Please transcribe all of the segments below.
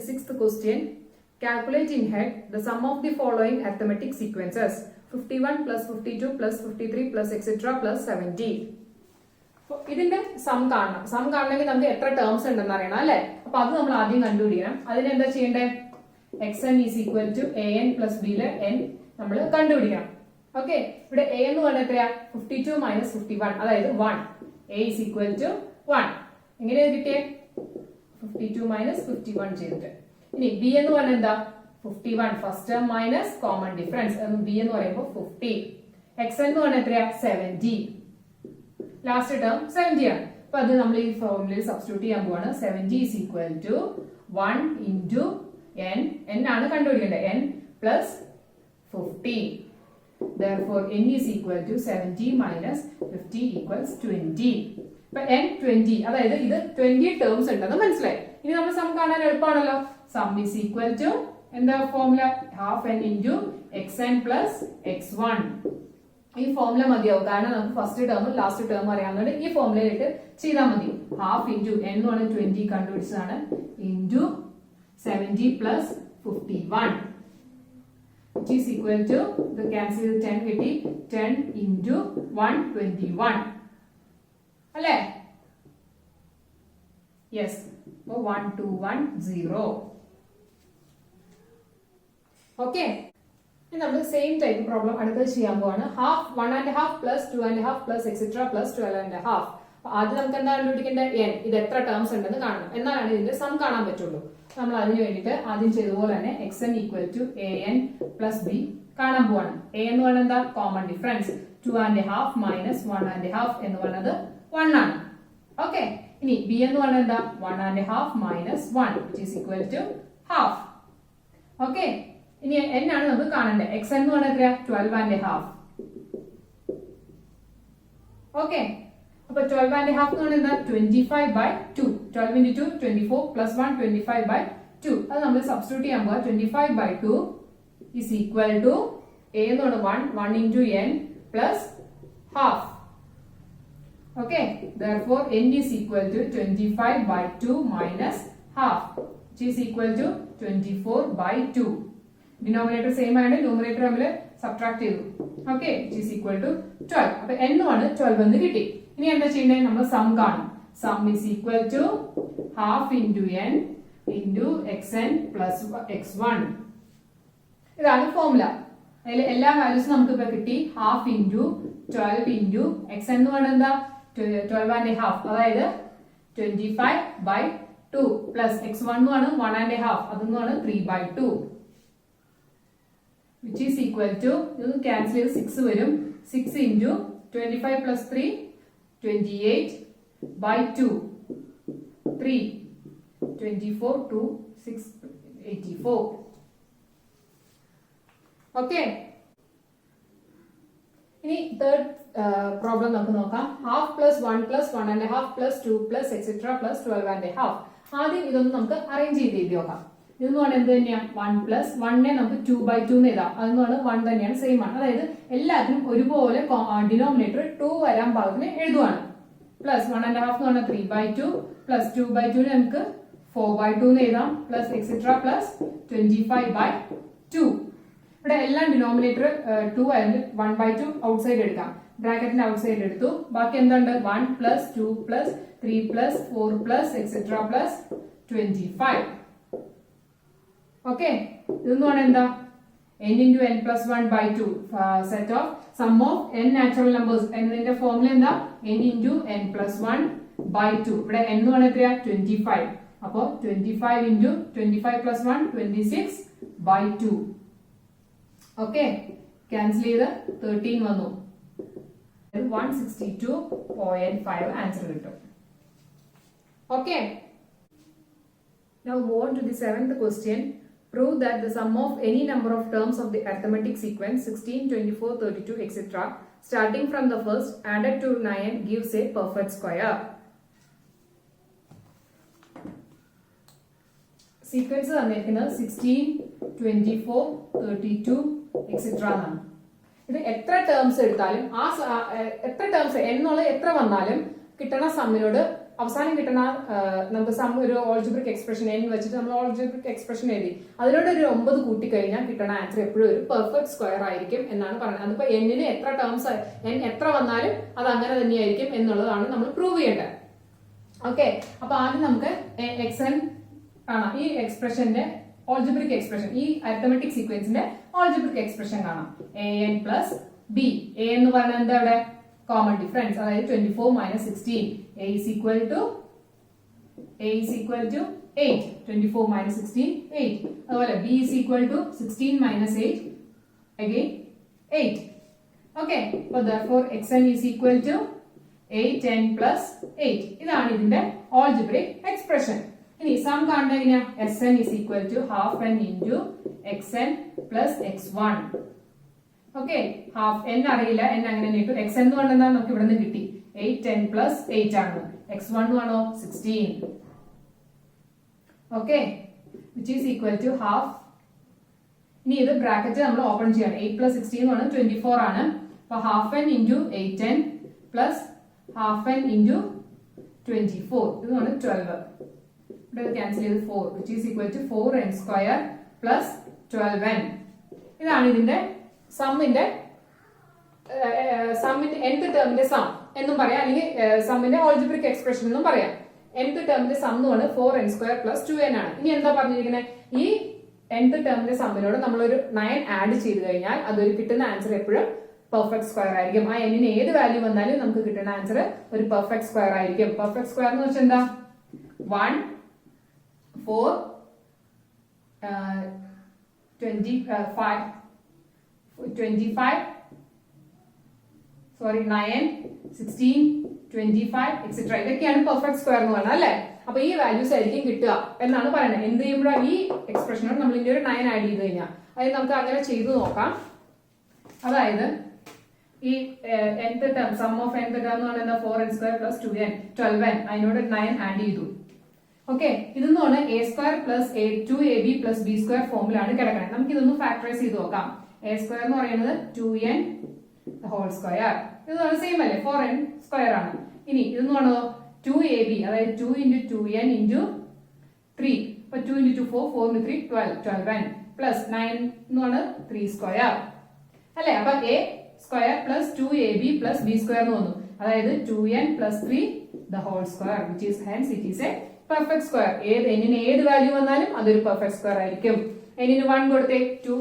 sixth question. Calculate in head the sum of the following arithmetic sequences: 51 plus 52 plus 53 plus etc. plus 70. ഇതിന്റെ some കാണണം. Some കാണണമെങ്കിൽ നമുക്ക് എത്ര terms ഉണ്ടെന്ന് അറിയണം അല്ലെ. അപ്പൊ അത് നമ്മൾ ആദ്യം കണ്ടുപിടിക്കണം. അതിന് എന്താ ചെയ്യേണ്ടത്? xn is equal to an plus b ലെ n നമ്മൾ കണ്ടുപിടിക്കണം. ഓക്കെ, ഇവിടെ a എന്ന് പറഞ്ഞാൽ എത്രയാ? 52 minus 51, അതായത് 1. a is equal to 1. എങ്ങനെയാണ് കിട്ടിയേ? 52 minus 51 ചെയ്തിട്ട്. ഇനി b എന്ന് പറഞ്ഞാൽ എന്താ? 51 first term minus common difference. b എന്ന് പറയുമ്പോൾ 50. xn എന്ന് പറഞ്ഞാൽ എത്രയാ? 70. ലാസ്റ്റ് ടേം 70 ആണ്. അപ്പൊ അത് നമ്മൾ ഈ ഫോർമുലയിൽ സബ്സ്റ്റിറ്റ്യൂട്ട് ചെയ്യാൻ പോവാണ്. 70 is equal to 1 into n. n ആണ് കണ്ടുപിടിക്കേണ്ടത്. n plus 50. Therefore n is equal to 70 minus 50 equals 20. അപ്പൊ n 20, അതായത് ഇത് 20 ടേംസ് ഉണ്ടെന്ന് മനസ്സിലായി. ഇനി നമ്മൾ സം കാണാൻ എളുപ്പമാണല്ലോ. സം is equal to എന്താ formula? half n into xn plus x1. ഈ ഫോർമുല മതിയാവും, കാരണം നമുക്ക് ഫസ്റ്റ് ടേമും ലാസ്റ്റ് ടേമും അറിയാവുന്നതുകൊണ്ട് ഈ ഫോർമുലയിലിട്ട് ചെയ്താൽ മതി. ഹാഫ് ഇൻറ്റു n എന്ന് പറഞ്ഞാൽ 20 കണ്ടുപിടിച്ചതാണ്, into 70 plus 51, which is equal to the cancel 10 കിട്ടി. 10 into 121 അല്ലേ? യെസ്. 1210. ഓക്കെ, ഇനി നമ്മൾ സെയിം ടൈപ്പ് പ്രോബ്ലം അടുത്തത് ചെയ്യാൻ പോവാണ്. Half 1.5 plus 2.5 plus etcetera plus 12.5. ആദ്യം നമുക്ക് എന്താ കണ്ടുപിടിക്കേണ്ടത്? n. ഇത് എത്ര ടേംസ് ഉണ്ടെന്ന് കാണണം, എന്നാലാണ് ഇതിന്റെ സം കാണാൻ പറ്റുള്ളൂ. നമ്മൾ അതിന് വേണ്ടിയിട്ട് ആദ്യം ചെയ്തതുപോലെ തന്നെ xn equal to an plus b കാണാൻ പോവാണ്. a എന്ന് പറയുന്നത് എന്താ? Common difference. 2.5 മൈനസ് 1.5 എന്ന് പറയുന്നത് 1 ആണ്. ഓക്കെ, ഇനി b എന്ന് പറയുന്നത് എന്താ? 1.5 minus 1, which is equal to half. Okay, ഇനി n ആണ് നമുക്ക് കാണേണ്ടത്. xn എന്ന് പറയുന്നത് എത്രയാ? 12.5. ഓക്കെ, അപ്പൊ 12.5 എന്ന് പറയുന്നത് 25/2. 12 into 2 24 plus 1 25/2. അത് നമ്മൾ സബ്സ്റ്റിറ്റ്യൂട്ട് ചെയ്യാൻ പോവാ. 25/2 is equal to a എന്ന് പറയുന്നത് 1 into n plus half. Okay, therefore n is equal to 25/2 minus half, which is equal to 24/2. Denominator same ആണ്, ന്യൂമറേറ്റർ നമ്മൾ സബ്ട്രാക്ട് ചെയ്തു. Okay, which is equal to 12. അപ്പൊ n ആണ് 12 എന്ന് കിട്ടി. ഇനി എന്താ ചെയ്യേണ്ടത്? നമ്മൾ സം കാണും. Sum is equal to half into n into xn plus x1. ഇതാണ് ഫോർമുല. അതിൽ എല്ലാ വാല്യൂസും നമുക്ക് ഇപ്പൊ കിട്ടി. ഹാഫ് ഇൻറ്റു 12 ഇൻറ്റു xn എന്ന് പറയുന്നത് എന്താ? 12.5, അതായത് 25/2 പ്ലസ് x1 എന്ന് പറയുന്നത് 1.5, അതെന്ന് പറയുന്നത് 3/2, which is equal to ഇത് ക്യാൻസൽ ചെയ്ത് 6 വരും. 6 ഇൻറ്റു 25 plus 3 28/2, 3 24 2 6 84. ഓക്കെ, ഇനി തേർഡ് പ്രോബ്ലം നമുക്ക് നോക്കാം. Half plus 1 plus 1.5 plus 2 plus etcetera plus 12.5. ആദ്യം ഇതൊന്ന് നമുക്ക് അറേഞ്ച് ചെയ്ത് എഴുതി നോക്കാം. ഇതെന്ന് പറഞ്ഞാൽ എന്ത് തന്നെയാണ്? 1 പ്ലസ് 1നെ നമുക്ക് 2/2 എന്ന് എഴുതാം. അതെന്ന് പറഞ്ഞാൽ 1 തന്നെയാണ്, സെയിം ആണ്. അതായത് എല്ലാത്തിനും ഒരുപോലെ ഡിനോമിനേറ്റർ 2 വരാൻ പാകത്തിന് എഴുതുവാണ്. പ്ലസ് 1.5 എന്ന് പറഞ്ഞാൽ 3/2 പ്ലസ് 2/2 നമുക്ക് 4/2 എന്ന് എഴുതാം, പ്ലസ് എക്സെട്ര പ്ലസ് 25/2. ഇവിടെ എല്ലാം ഡിനോമിനേറ്റർ 2 ആയതുകൊണ്ട് 1/2 ഔട്ട്സൈഡ് എടുക്കാം. ബ്രാക്കറ്റിന്റെ ഔട്ട്സൈഡ് എടുത്തു. ബാക്കി എന്തുണ്ട്? 1 plus 2 plus 3 plus 4 plus etcetera plus 25. Okay, ഇതെന്ന് പറഞ്ഞാൽ എന്താ? n into n plus 1/2 set of sum of n natural numbers. എന്നതിന്റെ ഫോർമുല എന്താ? n into n plus 1/2. ഇവിടെ n എന്ന് പറഞ്ഞാൽ എത്രയാ? 25. അപ്പോ 25 into 25 plus 1 26/2. ഓക്കെ, ക്യാൻസൽ ചെയ്ത് 13 വന്നു. 162.5 ആൻസർ കിട്ടും. Okay, now move on to the seventh question. Prove that the sum of any number of terms of the arithmetic sequence 16, 24, 32, etc. starting from the first added to 9 gives a perfect square. Sequence തന്നിരിക്കുന്നത് 16, 24, 32, etc. എന്നാണ്. ഇത് എത്ര terms എടുത്താലും എത്ര terms എന്നുള്ളത് എത്ര വന്നാലും കിട്ടണ സമ്മിനോട് അവസാനം കിട്ടണ നമുക്ക് സം ഒരു ഓൾജിബ്രിക് എക്സ്പ്രഷൻ n വെച്ചിട്ട് നമ്മൾ ഓൾജിബ്രിക് എക്സ്പ്രഷൻ എഴുതി അതിനോട് ഒരു 9 കൂട്ടിക്കഴിഞ്ഞാൽ കിട്ടണ ആൻസർ എപ്പോഴും ഒരു പെർഫെക്റ്റ് സ്ക്വയർ ആയിരിക്കും എന്നാണ് പറയുന്നത്. അതിപ്പോ n എത്ര ടേംസ് n എത്ര വന്നാലും അത് അങ്ങനെ തന്നെയായിരിക്കും എന്നുള്ളതാണ് നമ്മൾ പ്രൂവ് ചെയ്യേണ്ടത്. ഓക്കെ, അപ്പൊ ആദ്യം നമുക്ക് xn കാണാം. ഈ എക്സ്പ്രഷന്റെ ഓൾജിബ്രിക് എക്സ്പ്രഷൻ, ഈ അരിത്തമെറ്റിക് സീക്വൻസിന്റെ ഓൾജിബ്രിക് എക്സ്പ്രഷൻ കാണാം. an plus b. a എന്ന് പറഞ്ഞാൽ എന്താ ഇവിടെ കോമൺ ഡിഫറൻസ്, അതായത് 24 minus 16. a is equal to 8. 24 minus 16 8. അതുപോലെ b is equal to 16 minus 8 again 8. okay, so therefore xn is equal to 8 n plus 8. ഇതാണ് ഇതിന്റെ ഓൾജിബ്രിക് എക്സ്പ്രഷൻ. ഇനി സം കാണുന്നത് എങ്ങനെയാ? sn is equal to half n into xn plus x1. Okay, half n അറിയില്ല, n അങ്ങനെ ഇട്ടു. x എന്ന് പറഞ്ഞാൽ നമുക്ക് ഇവിടെ നിന്ന് കിട്ടി 8 10 plus 8 ആണ്. x1 ആണോ 16. Okay, which is equal to half. ഇനി ഇത് ബ്രാക്കറ്റ് നമ്മൾ ഓപ്പൺ ചെയ്യണം. 8 plus 16 ആണ് 24 ആണ്. അപ്പൊ half n into 8n plus half n into 24 ഇതാണ് 12. ഇവിടെ ക്യാൻസൽ ചെയ്ത് 4 which is equal to 4n square plus 12n. ഇതാണ് ഇതിന്റെ സമ്മിന്റെ nth ടേമിന്റെ സം എന്നും പറയാം, അല്ലെങ്കിൽ സമ്മിന്റെ ഓൾജിബ്രിക് എക്സ്പ്രഷൻ എന്നും പറയാം. nth ടേമിന്റെ സം എന്ന് പറഞ്ഞാൽ 4n square plus 2n ആണ്. ഇനി എന്താ പറഞ്ഞിരിക്കുന്നത്? ഈ nth ടേമിന്റെ സമ്മിനോട് നമ്മളൊരു 9 ആഡ് ചെയ്ത് കഴിഞ്ഞാൽ അതൊരു കിട്ടുന്ന ആൻസർ എപ്പോഴും പെർഫെക്റ്റ് സ്ക്വയർ ആയിരിക്കും. ആ n ഏത് വാല്യൂ വന്നാലും നമുക്ക് കിട്ടുന്ന ആൻസർ ഒരു പെർഫെക്റ്റ് സ്ക്വയർ ആയിരിക്കും. പെർഫെക്റ്റ് സ്ക്വയർ എന്ന് വെച്ചാൽ എന്താ? 1 4 25 സോറി 9 16 25 എക്സെട്ര ഇതൊക്കെയാണ് പെർഫെക്റ്റ് സ്ക്വയർ എന്ന് പറഞ്ഞാൽ അല്ലെ. അപ്പൊ ഈ വാല്യൂസ് ആയിരിക്കും കിട്ടുക എന്നാണ് പറയുന്നത്. എന്ത് ചെയ്യുമ്പോഴാണ് ഈ എക്സ്പ്രഷനോട് നമ്മൾ ഇതിന്റെ ഒരു 9 ആഡ് ചെയ്ത് കഴിഞ്ഞാൽ അതായത് നമുക്ക് അങ്ങനെ ചെയ്തു നോക്കാം. അതായത് ഈ nth term sum of nth term എന്ന് പറയുന്നത് 4n square plus 2n 12n അതിനോട് 9 ആഡ് ചെയ്തു. ഓക്കെ, ഇതെന്ന് പറഞ്ഞാൽ a square plus 2ab plus b square ഫോമിലാണ് കിടക്കുന്നത്. നമുക്ക് ഇതൊന്ന് ഫാക്ടറൈസ് ചെയ്ത് നോക്കാം. a square എന്ന് പറയുന്നത് 2n ഹോൾ സ്ക്വയർ, ഇത് സെയിം അല്ലേ 4n സ്ക്വയർ ആണ്. ഇനി ഇതെന്ന് പറഞ്ഞതോ 2ab അതായത് 2 into 2n into 3. അപ്പൊ 2 into 2 4 4 into 3 12 12n പ്ലസ് 9 എന്ന് പറഞ്ഞത് 3 സ്ക്വയർ അല്ലെ. അപ്പൊ a square plus 2ab plus b square എന്ന് വന്നു, അതായത് 2n plus 3 the whole square which is hence it is a perfect square. n ഏത് വാല്യൂ വന്നാലും അതൊരു പെർഫെക്റ്റ് സ്ക്വയർ ആയിരിക്കും. n 1 കൊടുത്തേ 2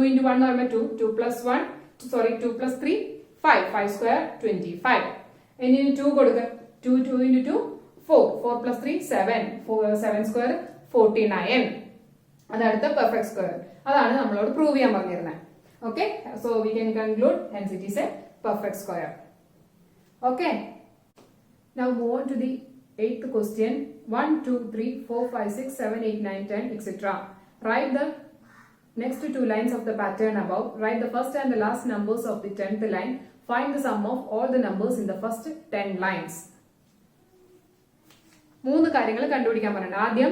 into 1 എന്ന് പറയുമ്പോൾ 2 plus 1 sorry 2 plus 3 5 5 square 25. n 2 കൊടുക്ക 2 into 2 4 4 plus 3 7 7 square 49. അതാണ് പെർഫെക്റ്റ് സ്ക്വയർ. അതാണ് നമ്മളോട് പ്രൂവ് ചെയ്യാൻ പറഞ്ഞിരുന്നത്. Okay, so we can conclude hence it is a perfect square. Okay, now move on to the 8th question. 1 2 3 4 5 6 7 8 9 10 etc. Write the next two lines of the pattern above. Write the first and the last numbers of the 10th line. Find the sum of all the numbers in the first 10 lines. മൂന്ന് കാര്യങ്ങൾ കണ്ടുപിടിക്കാൻ പറയുന്നത്. ആദ്യം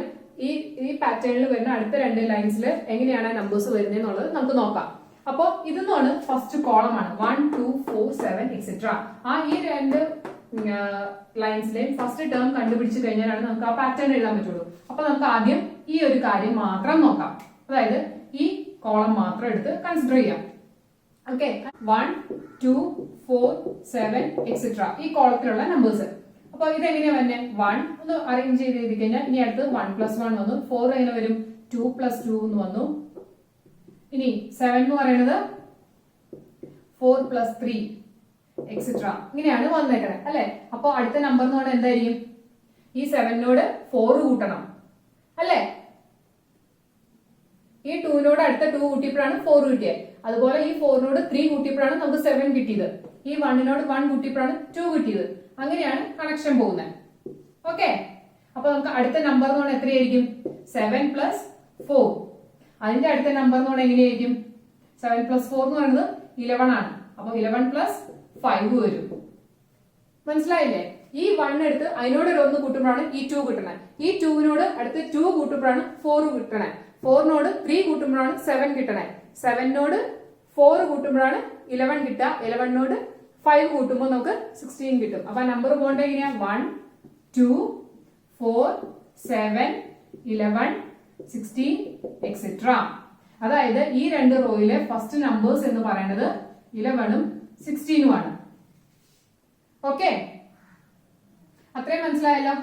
ഈ പാറ്റേണിൽ വരുന്ന അടുത്ത 2 ലൈൻസിൽ എങ്ങനെയാണ് നമ്പേഴ്സ് വരുന്നത് എന്നുള്ളത് നമുക്ക് നോക്കാം. അപ്പോൾ ഇതെന്നാണ് ഫസ്റ്റ് കോളം ആണ് 1 2 4 7 എക്സെട്ര. ആ ഈ 2 ലൈൻസിലെയും ഫസ്റ്റ് ടേം കണ്ടുപിടിച്ചു കഴിഞ്ഞാലാണ് നമുക്ക് ആ പാറ്റേൺ എഴുതാൻ പറ്റുള്ളൂ. അപ്പൊ നമുക്ക് ആദ്യം ഈ ഒരു കാര്യം മാത്രം നോക്കാം, അതായത് ഈ കോളം മാത്രം എടുത്ത് കൺസിഡർ ചെയ്യാം. ഓക്കെ, 1 2 4 7 എക്സെട്ര ഈ കോളത്തിലുള്ള നമ്പേഴ്സ്. അപ്പൊ ഇതെങ്ങനെയാ വന്നെ? 1 ഒന്ന് അറേഞ്ച് ചെയ്ത് എഴുതി കഴിഞ്ഞാൽ ഇനി അടുത്ത് 1 plus 1 വന്നു, 4 എങ്ങനെ വരും 2 plus 2 എന്ന് വന്നു. ഇനി 7 എന്ന് പറയുന്നത് 4 plus 3 എക്സെട്ര ഇങ്ങനെയാണ് വന്നേക്കണേ അല്ലെ. അപ്പൊ അടുത്ത നമ്പർ എന്ന് പറഞ്ഞാൽ എന്തായിരിക്കും? ഈ 7നോട് 4 കൂട്ടണം അല്ലെ. ഈ 2നോട് അടുത്ത 2 കൂട്ടിയപ്പോഴാണ് 4 കിട്ടിയത്. അതുപോലെ ഈ 4നോട് 3 കൂട്ടിയപ്പോഴാണ് നമുക്ക് 7 കിട്ടിയത്. ഈ 1നോട് 1 കൂട്ടിയപ്പോഴാണ് 2 കിട്ടിയത്. അങ്ങനെയാണ് കണക്ഷൻ പോകുന്നത്. ഓക്കെ, അപ്പൊ നമുക്ക് അടുത്ത നമ്പർ എന്ന് പറഞ്ഞാൽ എത്രയായിരിക്കും? 7 plus 4. അതിന്റെ അടുത്ത നമ്പർ എന്ന് പറഞ്ഞാൽ എങ്ങനെയായിരിക്കും? 7 plus 4 എന്ന് പറയുന്നത് 11 ആണ്. അപ്പൊ 11 plus 5 വരും. മനസ്സിലായില്ലേ? ഈ 1 എടുത്ത് അതിനോട് ഒരു 1 കൂട്ടുമ്പോഴാണ് ഈ 2 കിട്ടണേ. ഈ 2നോട് അടുത്ത് 2 കൂട്ടുമ്പോഴാണ് 4 കിട്ടണേ. 4നോട് 3 കൂട്ടുമ്പോഴാണ് 7 കിട്ടണേ. 7നോട് 4 കൂട്ടുമ്പോഴാണ് 11 കിട്ടുക. 11നോട് 5 കൂട്ടുമ്പോൾ നമുക്ക് 16 കിട്ടും. അപ്പൊ നമ്പർ പോകേണ്ട എങ്ങനെയാ 1 2 4 7 11 16 എക്സെട്ര. അതായത് ഈ രണ്ട് റോയിലെ ഫസ്റ്റ് നമ്പേഴ്സ് എന്ന് പറയുന്നത് 11ഉം 16ഉം ആണ്. ഓക്കെ, അത്രയും മനസ്സിലായല്ലോ.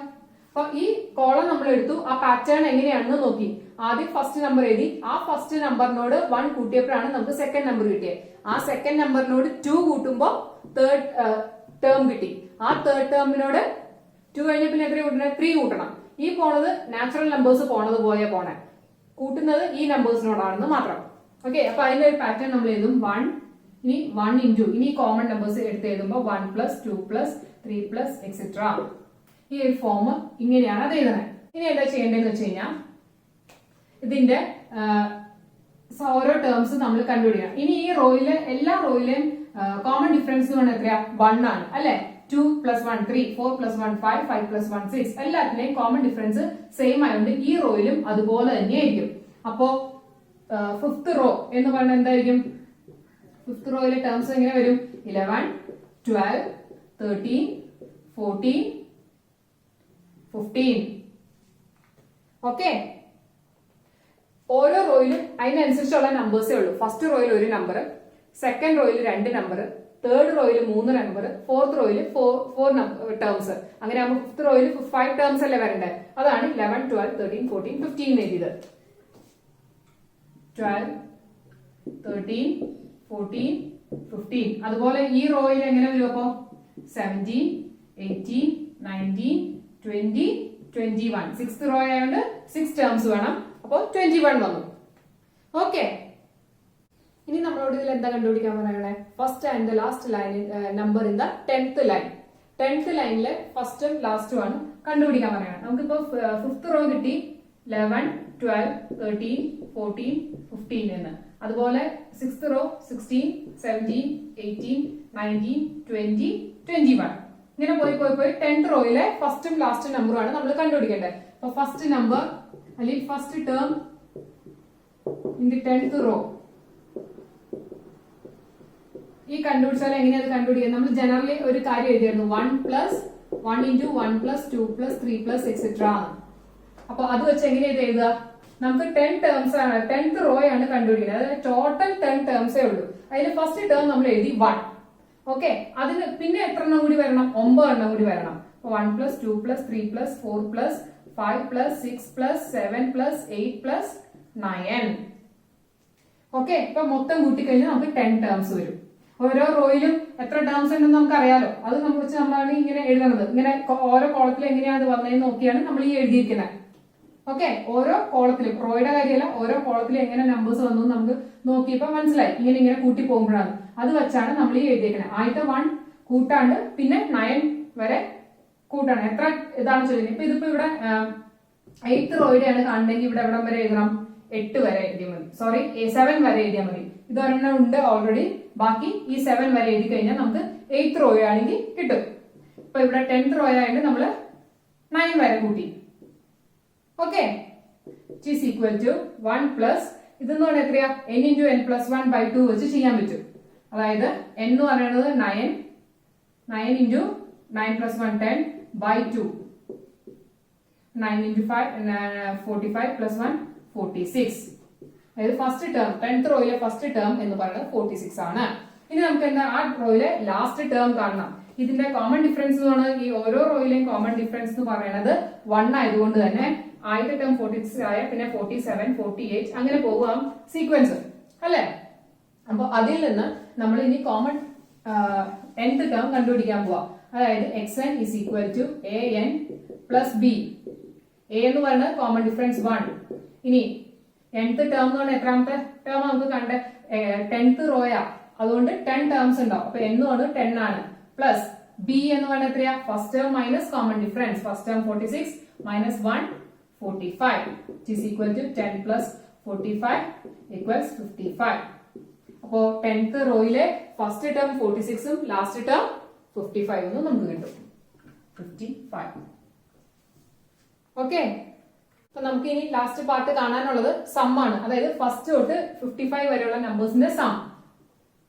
അപ്പൊ ഈ കോളം നമ്മൾ എടുത്തു, ആ പാറ്റേൺ എങ്ങനെയാണെന്ന് നോക്കി. ആദ്യം ഫസ്റ്റ് നമ്പർ എഴുതി, ആ ഫസ്റ്റ് നമ്പറിനോട് 1 കൂട്ടിയപ്പോഴാണ് നമുക്ക് സെക്കൻഡ് നമ്പർ കിട്ടിയത്. ആ സെക്കൻഡ് നമ്പറിനോട് 2 കൂട്ടുമ്പോ തേർഡ് ടേം കിട്ടി. ആ തേർഡ് ടേമിനോട് 2 കഴിഞ്ഞ പിന്നെ എത്ര കൂട്ടണം? 3 കൂട്ടണം. ഈ പോണത് നാച്ചുറൽ നമ്പേഴ്സ് പോണത് പോലെ പോണേ, കൂട്ടുന്നത് ഈ നമ്പേഴ്സിനോടാണെന്ന് മാത്രം. ഓക്കെ, അപ്പൊ അതിന്റെ ഒരു പാറ്റേൺ നമ്മൾ എഴുതും. 1 ഇനി 1 ഇൻറ്റു ഇനി കോമൺ നമ്പേഴ്സ് എടുത്ത് എഴുതുമ്പോൾ 1 പ്ലസ് 2 പ്ലസ് 3 പ്ലസ് എക്സെട്ര. ഈ ഒരു ഫോം ഇങ്ങനെയാണ് അത് എഴുതണേ. ഇനി എന്താ ചെയ്യേണ്ടതെന്ന് വെച്ച് കഴിഞ്ഞാൽ ഇതിന്റെ ഓരോ ടേംസ് നമ്മൾ കണ്ടുപിടിക്കണം. ഇനി ഈ റോയിലെ എല്ലാ റോയിലെയും കോമൺ ഡിഫറൻസ് എന്ന് പറഞ്ഞാൽ എത്രയാ? 1 ആണ് അല്ലെ. 2 പ്ലസ് 1 3, 4 പ്ലസ് 1 5, 5 പ്ലസ് 1 6. എല്ലാത്തിന്റെയും കോമൺ ഡിഫറൻസ് സെയിം ആയതുകൊണ്ട് ഈ റോയിലും അതുപോലെ തന്നെയായിരിക്കും. അപ്പോ ഫിഫ്ത് റോ എന്ന് പറയുന്നത് എന്തായിരിക്കും? ഫിഫ്ത് റോയിലെ ടേംസ് എങ്ങനെ വരും? 11 12 13 14 15. ഓക്കെ, ഓരോ റോയിലും അതിനനുസരിച്ചുള്ള നമ്പേഴ്സേ ഉള്ളൂ. ഫസ്റ്റ് റോയിൽ ഒരു നമ്പർ, സെക്കൻഡ് റോയിൽ 2 നമ്പർ, തേർഡ് റോയിൽ 3 നമ്പർ, ഫോർത്ത് റോയിൽ 4 ടേംസ്. അങ്ങനെ ആകുമ്പോൾ ഫിഫ്ത് റോയിൽ 5 ടേംസ് അല്ലേ വരണ്ടേ? അതാണ് 11 12 13 14 15 എഴുതിയത്. 12 13 14 15. അതുപോലെ ഈ റോയിൽ എങ്ങനെ വരും? അപ്പോ 17 18 19 20 21. സിക്സ്ത് റോ ആയതുകൊണ്ട് 6 ടേംസ് വേണം. അപ്പോൾ 21 വന്നു. ഓക്കെ, ഇനി നമ്മളോട് ഇതിൽ എന്താ കണ്ടുപിടിക്കാൻ പറയണേ? First and last line number in the 10th line. 10th ലൈനിലെ ഫസ്റ്റും ലാസ്റ്റും ആണ് കണ്ടുപിടിക്കാൻ പറയണേ. നമുക്കിപ്പോ ഫിഫ്ത് റോ കിട്ടി 11 12 13 14 15 എന്ന്. അതുപോലെ സിക്സ്ത് റോ 16 17 18 19 20 21. ഇങ്ങനെ പോയി 10th റോയിലെ ഫസ്റ്റും ലാസ്റ്റ് നമ്പറുമാണ് നമ്മൾ കണ്ടുപിടിക്കേണ്ടത്. അപ്പൊ ഫസ്റ്റ് നമ്പർ അല്ലെങ്കിൽ first term in the 10th row ഈ കണ്ടുപിടിച്ചാൽ എങ്ങനെയാണ് കണ്ടുപിടിക്കുന്നത്? നമ്മൾ ജനറലി ഒരു കാര്യം എഴുതിയായിരുന്നു, 1 plus 1 into 1 plus 2 plus 3 plus etcetera ആണ്. അപ്പൊ അത് വെച്ച് എങ്ങനെയാണ് എഴുതുക? നമുക്ക് 10 ടേംസ് ആണ്, 10th റോ ആണ് കണ്ടുപിടിക്കുന്നത്. അതായത് ടോട്ടൽ 10 ടേംസേ ഉള്ളൂ. അതിൽ ഫസ്റ്റ് ടേം നമ്മൾ എഴുതി 1. ഓക്കെ, അതിന് പിന്നെ എത്ര എണ്ണം കൂടി വരണം? 9 എണ്ണം കൂടി വരണം. 1 plus 2 plus 3 plus 4 plus 5 plus 6 plus 7 plus 8 plus 9. Okay, ഇപ്പൊ മൊത്തം കൂട്ടിക്കഴിഞ്ഞാൽ നമുക്ക് 10 ടേംസ് വരും. ഓരോ റോയിലും എത്ര ടേംസ് ഉണ്ടെന്ന് നമുക്ക് അറിയാലോ. അത് നമ്മൾ വെച്ച് നമ്മളാണ് ഇങ്ങനെ എഴുതുന്നത്. ഇങ്ങനെ ഓരോ കോളത്തിൽ എങ്ങനെയാണ് വന്നതെന്ന് നോക്കിയാണ് നമ്മൾ ഈ എഴുതിയിരിക്കുന്നത്. ഓക്കെ, ഓരോ കോളത്തിലും, റോയുടെ കാര്യമല്ല, ഓരോ കോളത്തിലും എങ്ങനെ നമ്പേഴ്സ് വന്നു നമുക്ക് നോക്കിയപ്പോ മനസ്സിലായി. ഇങ്ങനെ കൂട്ടി പോകുമ്പോഴാണ്. അത് വെച്ചാണ് നമ്മൾ ഈ എഴുതിയിരിക്കുന്നത്. ആദ്യത്തെ 1 കൂട്ടാണ്ട് പിന്നെ 9 വരെ കൂട്ടാണ്. എത്ര ഇതാണ് ചോദിക്കുന്നത്. ഇതിപ്പോ ഇവിടെ 8th റോയുടെയാണ് കാണുന്നെങ്കിൽ ഇവിടെ എവിടം വരെ എഴുതണം? 8 വരെ എഴുതിയാൽ മതി. സോറി, 7 വരെ എഴുതിയാൽ മതി. ഇതൊരെണ്ണം ഉണ്ട് ഓൾറെഡി. ബാക്കി ഈ 7 വരെ എഴുതി കഴിഞ്ഞാൽ നമുക്ക് 8th റോ ആണെങ്കിൽ കിട്ടും. ഇപ്പൊ ഇവിടെ 10th റോ ആയിട്ട് നമ്മള് 9 വരെ കൂട്ടി. Okay, is equal to 1 plus ഇതെന്ന് പറഞ്ഞാൽ എത്രയാ? n into n plus 1 by 2 വെച്ച് ചെയ്യാൻ പറ്റും. അതായത് n എന്ന് പറയുന്നത് 9 into 9 plus 1 10 by 2. 9 into 5 45 plus 1 46. അതായത് ഫസ്റ്റ് ടേം 10th റോയിലെ ഫസ്റ്റ് ടേം എന്ന് പറയുന്നത് 46 ആണ്. ഇനി നമുക്ക് എന്താ ആ റോയിലെ ലാസ്റ്റ് ടേം കാണണം. ഇതിന്റെ കോമൺ ഡിഫറൻസ് എന്ന് പറഞ്ഞാൽ ഈ ഓരോ റോയിലെയും കോമൺ ഡിഫറൻസ് എന്ന് പറയുന്നത് 1 ആയതുകൊണ്ട് തന്നെ ആദ്യത്തെ ടേം 46 ആയ പിന്നെ 47 48 അങ്ങനെ പോകാം സീക്വൻസ് അല്ലെ. അപ്പൊ അതിൽ നിന്ന് നമ്മൾ ഇനി കോമൺ nth ടേം കണ്ടുപിടിക്കാൻ പോവാം. അതായത് xn is equal to an plus b. a എന്ന് പറയുന്നത് കോമൺ ഡിഫറൻസ് 1. ഇനി nth ടേം എന്ന് പറഞ്ഞാൽ എത്രാമത്തെ ടേം നമുക്ക് കണ്ട 10th റോയാ, അതുകൊണ്ട് 10 ടേംസ് ഉണ്ടാവും. അപ്പൊ n എന്ന് പറയുന്നത് 10 ആണ്. പ്ലസ് b എന്ന് പറയുന്നത് എത്രയാ? First term minus common difference. First term 46 minus 1 45 is equal to 10 plus 45 equals 55. അപ്പോ 10th റോയിലെ ഫസ്റ്റ് ടേം 46ഉം ലാസ്റ്റ് ടേം 55 എന്നും നമുക്ക് കിട്ടും. 55. ഓക്കെ, അപ്പൊ നമുക്ക് ഇനി ലാസ്റ്റ് പാർട്ട് കാണാനുള്ളത് സം ആണ്. അതായത് ഫസ്റ്റ് തൊട്ട് 55 വരെയുള്ള നമ്പേഴ്സിന്റെ സം.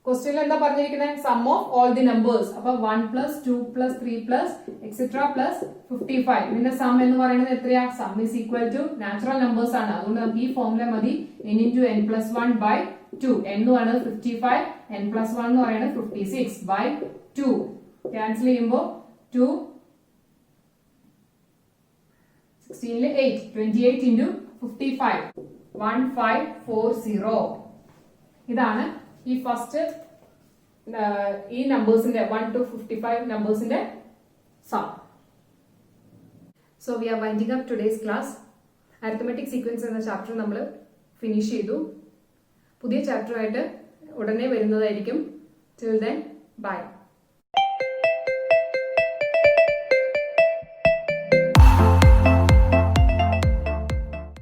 ക്വസ്റ്റ്യനിൽ എന്താ പറഞ്ഞിരിക്കുന്നത്? Sum of all the numbers. അപ്പൊ 1 plus 2 plus 3 plus etcetera plus 55. ഇതിന്റെ സം എന്ന് പറയുന്നത് എത്രയാ? Sum is equal to natural numbers ആണ്. അതുകൊണ്ട് നമുക്ക് ഈ ഫോർമുല മതി. n into n plus 1 by 2. n എന്ന് പറയുന്നത് 55, n plus 1 എന്ന് പറയുന്നത് 56 by 2. ക്യാൻസൽ ചെയ്യുമ്പോൾ 2 16 8 28 into 55 1540. ഇതാണ് ഈ ഫസ്റ്റ് ഈ നമ്പേഴ്സിന്റെ 1 to 55 നമ്പേഴ്സിന്റെ sum. So we are winding up today's class. Arithmetic sequence എന്ന ചാപ്റ്റർ നമ്മൾ ഫിനിഷ് ചെയ്തു. പുതിയ ചാപ്റ്ററുമായിട്ട് ഉടനെ വരുന്നതായിരിക്കും. Till then by.